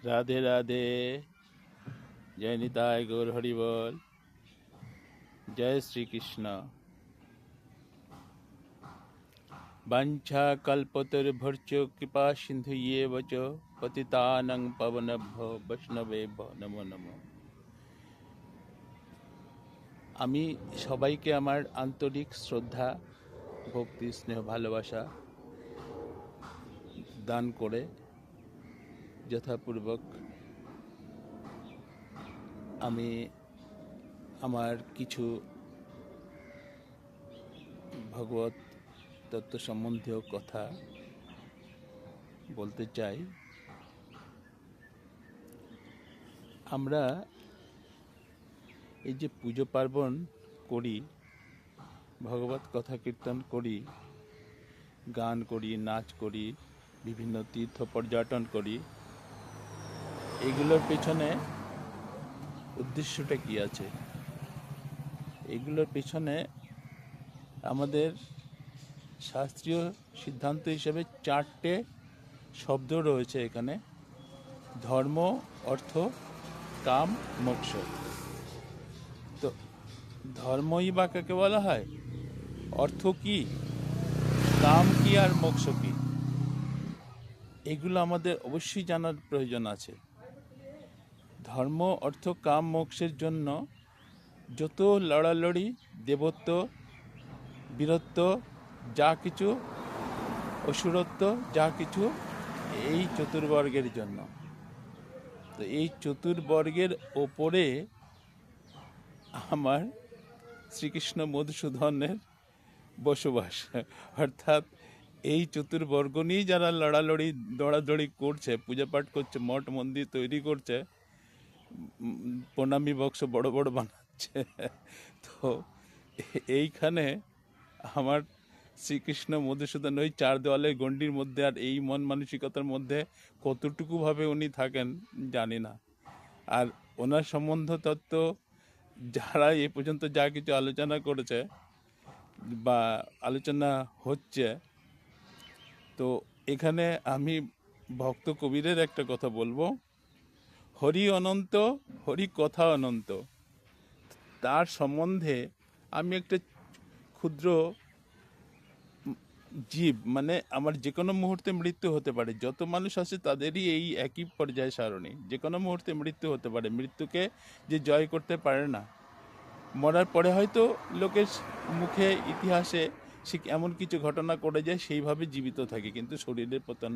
রাধে রাধে। জয় নিতাই গৌর হরিবল। জয় শ্রীকৃষ্ণ। বাঞ্ছা কল্পতরুভর্চ কৃপা সিন্ধু বচ পতিতানং পাবনভ্যো বৈষ্ণবেভ্যো নমো নমো। আমি সবাইকে আমার আন্তরিক শ্রদ্ধা, ভক্তি, স্নেহ, ভালোবাসা দান করে যথাপূর্বক আমি আমার কিছু ভগবত তত্ত্ব সম্বন্ধীয় কথা বলতে চাই। আমরা এই যে পুজো পার্বণ করি, ভগবত কথা কীর্তন করি, গান করি, নাচ করি, বিভিন্ন তীর্থ পর্যটন করি, এগুলোর পেছনে উদ্দেশ্যটা কি আছে? এগুলোর পেছনে আমাদের শাস্ত্রীয় সিদ্ধান্ত হিসেবে 4টে শব্দ রয়েছে এখানে: ধর্ম, অর্থ, কাম, মোক্ষ। তো ধর্মই বা কাকে বলা হয়, অর্থ কি, কাম কি, আর মোক্ষ কি, এগুলো আমাদের অবশ্যই জানার প্রয়োজন আছে। ধর্ম, অর্থ, কাম, মোক্ষের জন্য যত লড়ালড়ি, দেবত্ব, বীরত্ব, যা কিছু, অসুরত্ব, যা কিছু, এই চতুর্বর্গের জন্য। তো এই চতুর্বর্গের ওপরে আমার শ্রীকৃষ্ণ মধুসূদনের বসবাস। অর্থাৎ এই চতুর্বর্গ নিয়েই যারা দৌড়াদৌড়ি করছে, পূজা পাঠ করছে, মঠ মন্দির তৈরি করছে, প্রণামী বক্স বড় বড় বানাচ্ছে, তো এইখানে আমার শ্রীকৃষ্ণ মধুসূদন ওই 4 দেওয়ালের গণ্ডির মধ্যে আর এই মন মানসিকতার মধ্যে কতটুকুভাবে উনি থাকেন জানি না। আর ওনার সম্বন্ধ তত্ত্ব যারা এ পর্যন্ত যা কিছু আলোচনা করেছে বা আলোচনা হচ্ছে, তো এখানে আমি ভক্ত কবিরের একটা কথা বলবো: হরি অনন্ত, হরি কথা অনন্ত। তার সম্বন্ধে আমি একটা ক্ষুদ্র জীব, মানে আমার যে কোনো মুহূর্তে মৃত্যু হতে পারে। যত মানুষ আছে তাদেরই এই একই পর্যায় সারণী, যে কোনো মুহূর্তে মৃত্যু হতে পারে। মৃত্যুকে যে জয় করতে পারে না, মরার পরে হয়তো লোকের মুখে, ইতিহাসে সে এমন কিছু ঘটনা করে যায়, সেইভাবে জীবিত থাকে, কিন্তু শরীরের পতন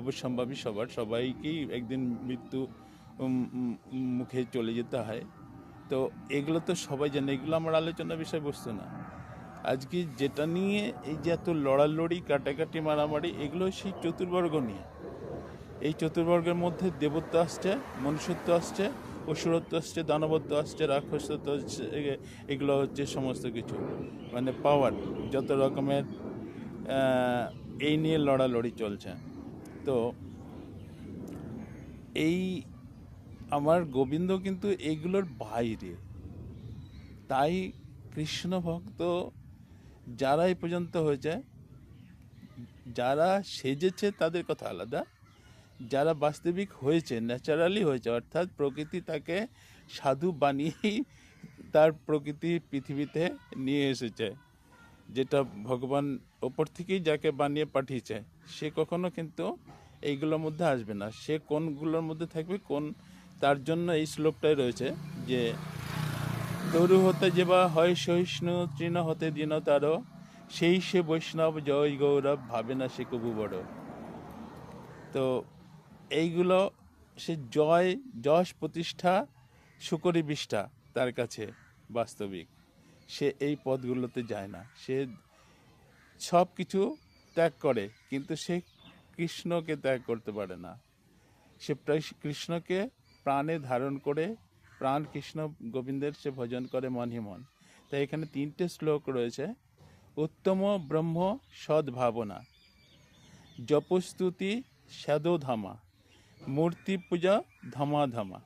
অবশ্যম্ভাবী সবার, সবাইকেই একদিন মৃত্যু মুখে চলে যেতে হয়। তো এগুলো তো সবাই জানে, এগুলো আমার আলোচনার বিষয়বস্তু না। আজকে যেটা নিয়ে এই যে এত লড়ালড়ি, কাটাকাটি, মারামারি, এগুলো সেই চতুর্বর্গ নিয়ে। এই চতুর্বর্গের মধ্যে দেবত্ব আসছে, মনুষ্যত্ব আসছে, অসুরত্ব আসছে, দানবত্ব আসছে, রাক্ষসত্ব আসছে, এগুলো হচ্ছে সমস্ত কিছু, মানে পাওয়ার, যত রকমের এই নিয়ে লড়ালড়ি চলছে। তো এই আমার গোবিন্দ কিন্তু এইগুলোর বাইরে। তাই কৃষ্ণ ভক্ত যারা এই পর্যন্ত হয়েছে, যারা সেজেছে তাদের কথা আলাদা, যারা বাস্তবিক হয়েছে, ন্যাচারালি হয়েছে, অর্থাৎ প্রকৃতি তাকে সাধু বানিয়েই তার প্রকৃতি পৃথিবীতে নিয়ে এসেছে, যেটা ভগবান ওপর থেকেই যাকে বানিয়ে পাঠিয়েছে, সে কখনো কিন্তু এইগুলোর মধ্যে আসবে না। সে কোনগুলোর মধ্যে থাকবে, কোন, তার জন্য এই শ্লোকটাই রয়েছে যে তরু হতে যেবা হয় সহিষ্ণু, তৃণ হতে দীনতার, সেই সে বৈষ্ণব জয় গৌরব, ভাবে না সে কবু বড়। তো এইগুলো, সে জয়, যশ, প্রতিষ্ঠা, শুকরি বিষ্ঠা তার কাছে বাস্তবিক। সে এই পদগুলোতে যায় না, সে সব কিছু ত্যাগ করে, কিন্তু সে কৃষ্ণকে ত্যাগ করতে পারে না। সে কৃষ্ণকে প্রাণে ধারণ করে, প্রাণ কৃষ্ণ গোবিন্দের সে ভজন করে মনহি মন। তাই এখানে 3টে শ্লোক রয়েছে: উত্তম ব্রহ্ম সদ্ভাবনা, জপস্তুতি শ্যাদোধামা, মূর্তি পূজা ধামা।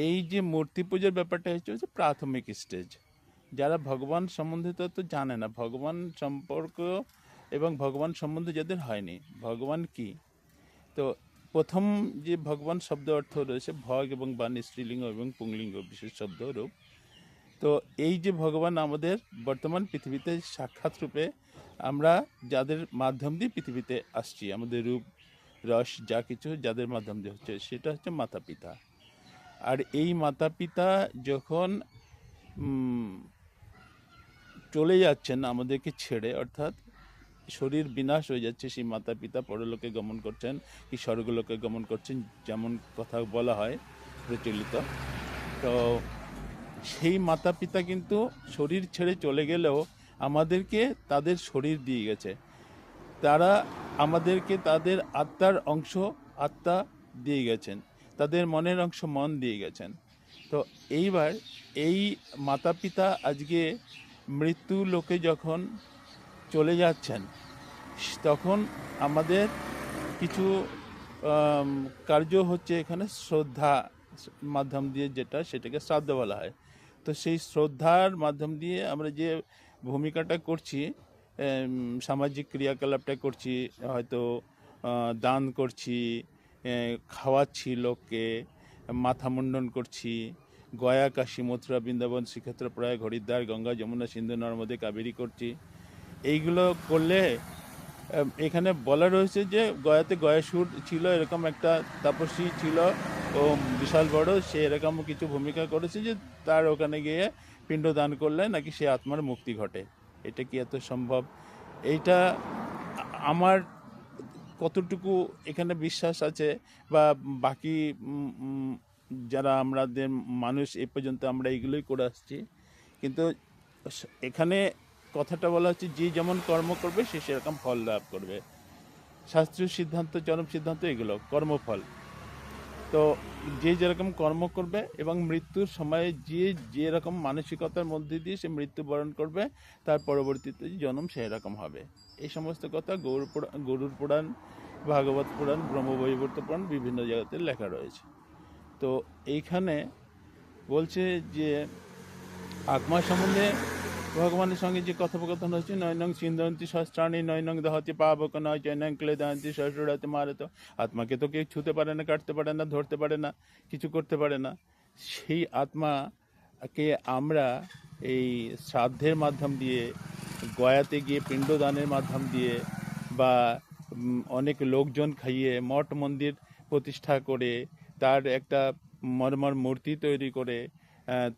এই যে মূর্তি পূজার ব্যাপারটা হচ্ছে প্রাথমিক স্টেজ। যারা ভগবান সম্বন্ধে তো জানে না, ভগবান সম্পর্ক এবং ভগবান সম্বন্ধে যাদের হয়নি, ভগবান কি, তো প্রথম যে ভগবান শব্দ অর্থ রয়েছে ভগ এবং বাণ স্ত্রীলিঙ্গ এবং পুংলিঙ্গ বিশেষ শব্দ রূপ। তো এই যে ভগবান আমাদের বর্তমান পৃথিবীতে সাক্ষাৎ রূপে আমরা যাদের মাধ্যম দিয়ে পৃথিবীতে আসছি, আমাদের রূপ রস যা কিছু যাদের মাধ্যম দিয়ে হচ্ছে সেটা হচ্ছে মাতা পিতা। আর এই মাতা পিতা যখন চলে যাচ্ছেন আমাদেরকে ছেড়ে, অর্থাৎ শরীর বিনাশ হয়ে যাচ্ছে, সেই মাতা পিতা পরলোকে গমন করছেন কি স্বর্গলোকে গমন করছেন, যেমন কথা বলা হয় প্রচলিত। তো সেই মাতা পিতা কিন্তু শরীর ছেড়ে চলে গেলেও আমাদেরকে তাদের শরীর দিয়ে গেছে, তারা আমাদেরকে তাদের আত্মার অংশ আত্মা দিয়ে গেছেন, তাদের মনের অংশ মন দিয়ে গেছেন। তো এইবার এই মাতা পিতা আজকে মৃত্যু লোকে যখন চলে যাচ্ছেন, তখন আমাদের কিছু কার্য হচ্ছে এখানে শ্রদ্ধা মাধ্যম দিয়ে, যেটা সেটাকে শ্রাদ্ধ বলা হয়। তো সেই শ্রদ্ধার মাধ্যম দিয়ে আমরা যে ভূমিকাটা করছি, সামাজিক ক্রিয়াকলাপটা করছি, হয়তো দান করছি, খাওয়াচ্ছি লোককে, মাথা মুন্ডন করছি, গয়া কাশী মথুরা বৃন্দাবন শ্রীক্ষেত্র প্রায় হরিদ্বার গঙ্গা যমুনা সিন্ধু নর্মদে কাবেরী করছি। এইগুলো করলে এখানে বলা রয়েছে যে গয়াতে গয়াসুর ছিল, এরকম একটা তাপস্বী ছিল, ও বিশাল বড়, সে এরকম কিছু ভূমিকা করেছে যে তার ওখানে গিয়ে পিণ্ড দান করলে নাকি সে আত্মার মুক্তি ঘটে। এটা কি এত সম্ভব? এইটা আমার কতটুকু এখানে বিশ্বাস আছে, বা বাকি যারা আমাদের মানুষ এ পর্যন্ত আমরা এগুলোই করে আসছি, কিন্তু এখানে কথাটা বলা হচ্ছে যে যেমন কর্ম করবে সে সেরকম ফল লাভ করবে। শাস্ত্রীয় সিদ্ধান্ত, চরম সিদ্ধান্ত এগুলো কর্মফল। তো যে যেরকম কর্ম করবে এবং মৃত্যুর সময়ে যে যেরকম মানসিকতার মধ্যে দিয়ে সে মৃত্যুবরণ করবে, তার পরবর্তীতে জন্ম সেই রকম হবে। এই সমস্ত কথা গরুর পুরাণ, ভাগবত পুরাণ, ব্রহ্মবৈবর্ত পুরাণ বিভিন্ন জায়গাতে লেখা রয়েছে। তো এইখানে বলছে যে আত্মা সম্বন্ধে ভগবানের সঙ্গে যে কথোপকথন হচ্ছে, নয়নং সিন্ধন্তি শস্ত্রাণী নয়নং দহতি পাবক নয় চৈনং ক্লেদান্তি শ্বশুরাতে মারত। আত্মাকে তো কেউ ছুতে পারে না, কাটতে পারে না, ধরতে পারে না, কিছু করতে পারে না। সেই আত্মাকে আমরা এই শ্রাদ্ধের মাধ্যম দিয়ে, গয়াতে গিয়ে পিণ্ডদানের মাধ্যম দিয়ে, বা অনেক লোকজন খাইয়ে মঠ মন্দির প্রতিষ্ঠা করে তার একটা মর্মর মূর্তি তৈরি করে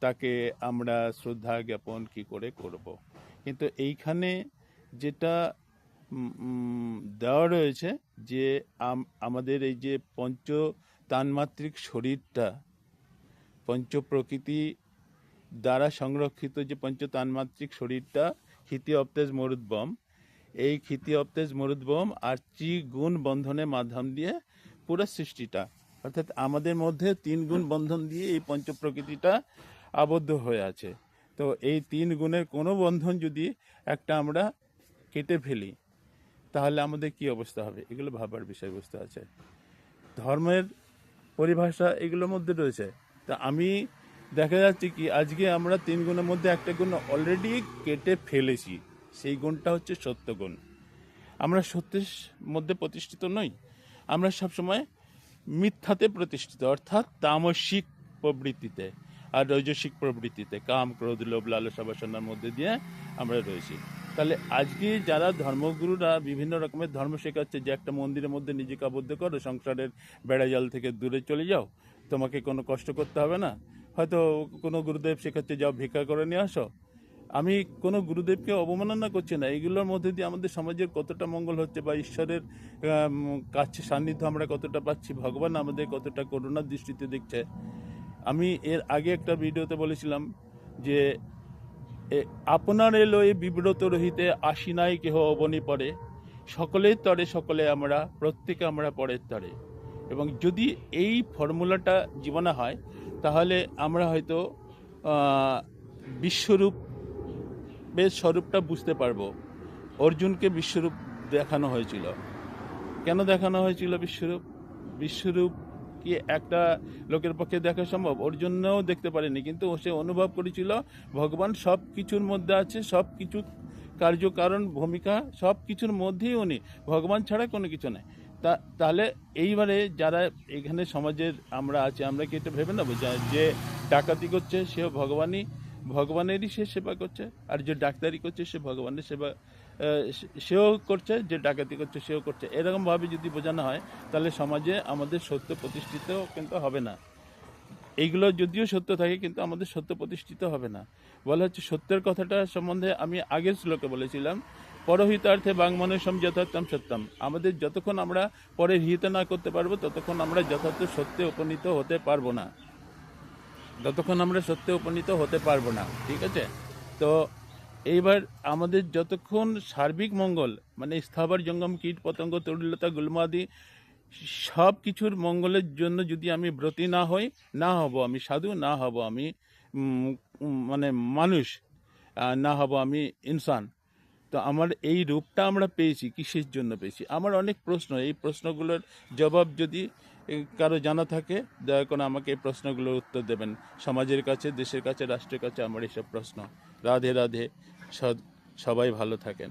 তাকে আমরা শ্রদ্ধা জ্ঞাপন কি করে করব। কিন্তু এইখানে যেটা দেওয়া রয়েছে যে আমাদের এই যে পঞ্চ তান্মাত্রিক শরীরটা, পঞ্চ প্রকৃতি দ্বারা সংরক্ষিত যে পঞ্চ তান্মাত্রিক শরীরটা, ক্ষিতি অপ্তেজ মরুদ্বম, এই ক্ষিতি অপ্তেজ মরুদ্বম আর ত্রিগুণ বন্ধনের মাধ্যম দিয়ে পুরো সৃষ্টিটা, অর্থাৎ আমাদের মধ্যে 3 গুণ বন্ধন দিয়ে এই পঞ্চ প্রকৃতিটা আবদ্ধ হয়ে আছে। তো এই 3 গুণের কোনো বন্ধন যদি একটা আমরা কেটে ফেলি, তাহলে আমাদের কি অবস্থা হবে? এগুলো ভাবার বিষয়বস্তু আছে। ধর্মের পরিভাষা এগুলোর মধ্যে রয়েছে। তা আমি দেখা যাচ্ছে কি আজকে আমরা 3 গুণের মধ্যে একটা গুণ অলরেডি কেটে ফেলেছি, সেই গুণটা হচ্ছে সত্যগুণ। আমরা সত্যের মধ্যে প্রতিষ্ঠিত নই, আমরা সবসময় মিথ্যাতে প্রতিষ্ঠিত, অর্থাৎ তামসিক প্রবৃত্তিতে আর রৈজসিক প্রবৃত্তিতে, কাম ক্রোধ লোভ লালসা বাসনার মধ্যে দিয়ে আমরা রয়েছি। তাহলে আজকে যারা ধর্মগুরুরা বিভিন্ন রকমের ধর্ম শেখাচ্ছে যে একটা মন্দিরের মধ্যে নিজেকে আবদ্ধ করো, সংসারের বেড়াজাল থেকে দূরে চলে যাও, তোমাকে কোনো কষ্ট করতে হবে না, হয়তো কোনো গুরুদেব শেখাচ্ছে যাও ভিক্ষা করে নিয়ে আসো। আমি কোনো গুরুদেবকে অবমাননা করছি না, এগুলোর মধ্যে দিয়ে আমাদের সমাজের কতটা মঙ্গল হচ্ছে, বা ঈশ্বরের কাছে সান্নিধ্য আমরা কতটা পাচ্ছি, ভগবান আমাদের কতটা করুণার দৃষ্টিতে দেখছে। আমি এর আগে একটা ভিডিওতে বলেছিলাম যে আপনার এলোয় বিব্রত রহিতে আসি নাই কেহ অবনী পরে, সকলের তরে সকলে আমরা, প্রত্যেকে আমরা পরের তরে। এবং যদি এই ফর্মুলাটা জীবনে হয়, তাহলে আমরা হয়তো বিশ্বরূপের স্বরূপটা বুঝতে পারবো। অর্জুনকে বিশ্বরূপ দেখানো হয়েছিল। কেন দেখানো হয়েছিল বিশ্বরূপ? বিশ্বরূপ কি একটা লোকের পক্ষে দেখা সম্ভব? অর্জুনও দেখতে পারেনি, কিন্তু সে অনুভব করেছিল ভগবান সব কিছুর মধ্যে আছে, সব কিছু কার্যকারণ ভূমিকা সব কিছুর মধ্যেই উনি, ভগবান ছাড়া কোনো কিছু নেই। তাহলে এইবারে যারা এখানে সমাজের আমরা আছি, আমরা কি এটা ভেবে নেবো যে ডাকাতি করছে সেও ভগবানেরই সে সেবা করছে, আর যে ডাক্তারি করছে সে ভগবানের সেবা সেও করছে, যে ডাকাতি করছে সেও করছে, এরকমভাবে যদি বোঝানো হয় তাহলে সমাজে আমাদের সত্য প্রতিষ্ঠিত কিন্তু হবে না। এইগুলো যদিও সত্য থাকে কিন্তু আমাদের সত্য প্রতিষ্ঠিত হবে না। বলা হচ্ছে সত্যের কথাটা সম্বন্ধে আমি আগের শ্লোকে বলেছিলাম, পরহিতার্থে বাংমনুষম যথার্থম সত্যম। আমাদের যতক্ষণ আমরা পরের হিত না করতে পারবো ততক্ষণ আমরা যথার্থ সত্যে উপনীত হতে পারবো না, ঠিক আছে? তো এইবার আমাদের যতক্ষণ সার্বিক মঙ্গল, মানে স্থাবর জঙ্গম কীট পতঙ্গ তরুলতা গুল্মাদি সব কিছুর মঙ্গলের জন্য যদি আমি ব্রতী না হব আমি সাধু, না হব আমি মানে মানুষ, না হব আমি ইনসান, তো আমার এই রূপটা আমরা পেয়েছি কিসের জন্য পেয়েছি? আমার অনেক প্রশ্ন, এই প্রশ্নগুলোর জবাব যদি কারো জানা থাকে দয়া করে আমাকে এই প্রশ্নগুলোর উত্তর দেবেন। সমাজের কাছে, দেশের কাছে, রাষ্ট্রের কাছে আমার এইসব প্রশ্ন। রাধে রাধে, সবাই ভালো থাকেন।